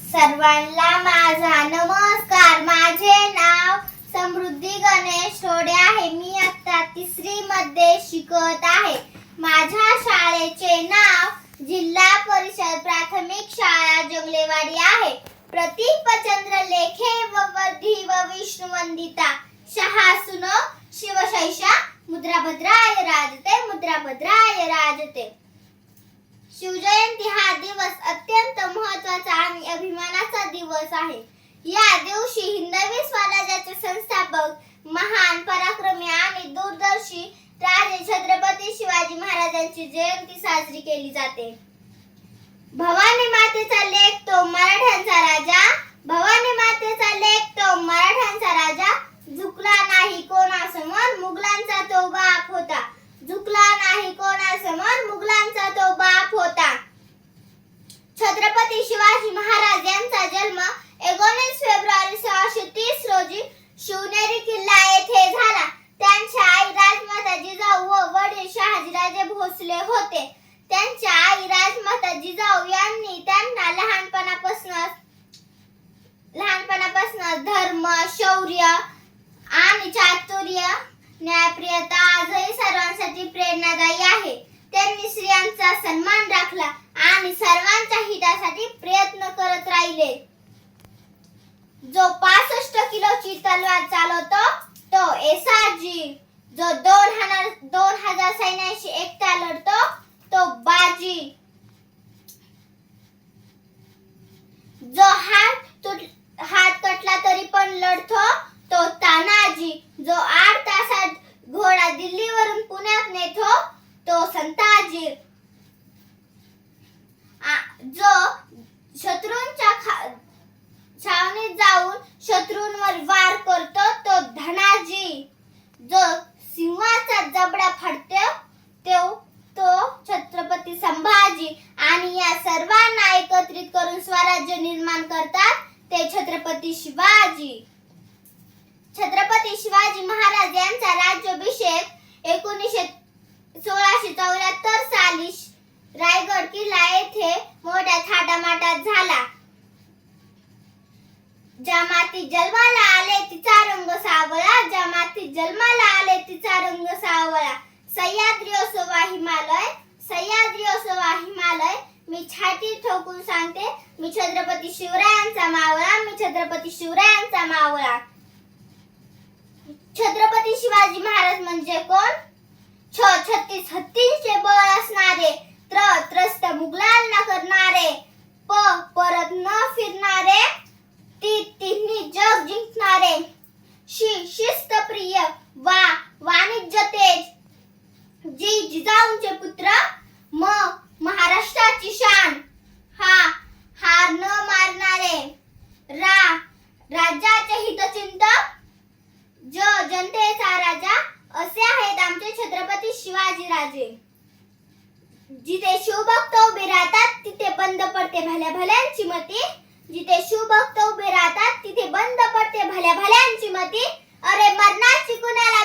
सर्वांना माझा नमस्कार. माझे नाव समृद्धी गणेश थोडे आहे. मी आता 3री मध्ये शिकत आहे. माझ्या शाळेचे नाव जिल्हा परिषद प्राथमिक शाळा जंगलेवाडी आहे. प्रतीपचंद्र लेखे व वर्धी व विष्णुवंदिता शहासुनो शिवशैषा मुद्राभद्राय राजते मुद्राभद्राय राजते. शिवजयंती हा दिवस अत्यंत महत्त्वाचा आणि अभिमानाचा दिवस आहे. या दिवशी हिंदवी स्वराज्याचे संस्थापक महान पराक्रमी आणि दूरदर्शी राजे छत्रपती शिवाजी महाराजांची जयंती साजरी केली जाते. भवानी मातेचा लेक तो मराठ्यांचा राजा, भवानी मातेचा लेक तो मराठ्यांचा राजा, झुकला नाही कोणासमोर मुघलांचा तो बाप होता, झुकला नाही कोणासमोर मुघलांचा तो बाप होता. छत्रपती शिवाजी महाराज यांचा जन्म 19 फेब्रुवारी 1630 रोजी शिवनेरी किल्ला येथे झाला. त्यांच्या आई राजमाता जिजाऊ व वडील शहाजीराजे भोसले होते. त्यांच्या आई राजमाता जिजाऊ यांनी त्यांना लहानपणापासून धर्म, शौर्य आणि चातुर्य, न्यायप्रियता आजही सर्वांसाठी प्रेरणादायी आहे. त्यांनी स्त्रियांचा सन्मान राखला आणि सर्वांच्या हितासाठी प्रयत्न करत राहिले. जो 65 किलोची तलवार चालवतो तो एसाजी, जो 2000 सैन्याशी एकटा लढतो तो बाजी, जो हात कटला तरी पण लढतो तो तानाजी, जो 8 तासात घोडा दिल्लीवरून पुण्यात नेतो तो संताजी, जो शत्रूंच्या छावणीत जाऊन शत्रूंवर वार करतो तो धनाजी, जो सिंहाचा जबडा फाडतो तो छत्रपती संभाजी आणि या सर्वांना एकत्रित करून स्वराज्य निर्माण करतात ते छत्रपती शिवाजी. छत्रपती शिवाजी महाराज यांचा राज्याभिषेक 1674 साली रायगड किल्ला येथे मोठ्या थाटामाटात झाला. ज्या मातीत जन्माला आले तिचा रंग सावळा, ज्या मातीत जन्माला आले तिचा रंग सावळा. सह्याद्री असो वा हिमालय, सह्याद्री असो वा हिमालय, मी छाती ठोकून सांगते मी छत्रपती शिवरायांचा मावळा, मी छत्रपती शिवरायांचा मावळा. छत्रपती शिवाजी महाराज म्हणजे कोण? 36 हत्तींचे बळ असणारे, त्रस्त मुघलांना करणारे, परत न फिरणारे, तिन्ही जग जिंकणारे, शिस्तप्रिय वाणिज्य तेज, जिजाऊंचे पुत्र, महाराष्ट्राची शान, हार न मारणारे, राज्याचे हितचिंतक, जनतेचा राजा, असे आहेत आमचे छत्रपती शिवाजी राजे. जिथे शिवभक्त उभे राहतात तिथे बंद पडते भल्या भल्यांची मती, जिथे शिवभक्त उभे राहतात तिथे बंद पडते भल्या भल्यांची मती. अरे मरणाची कुणाला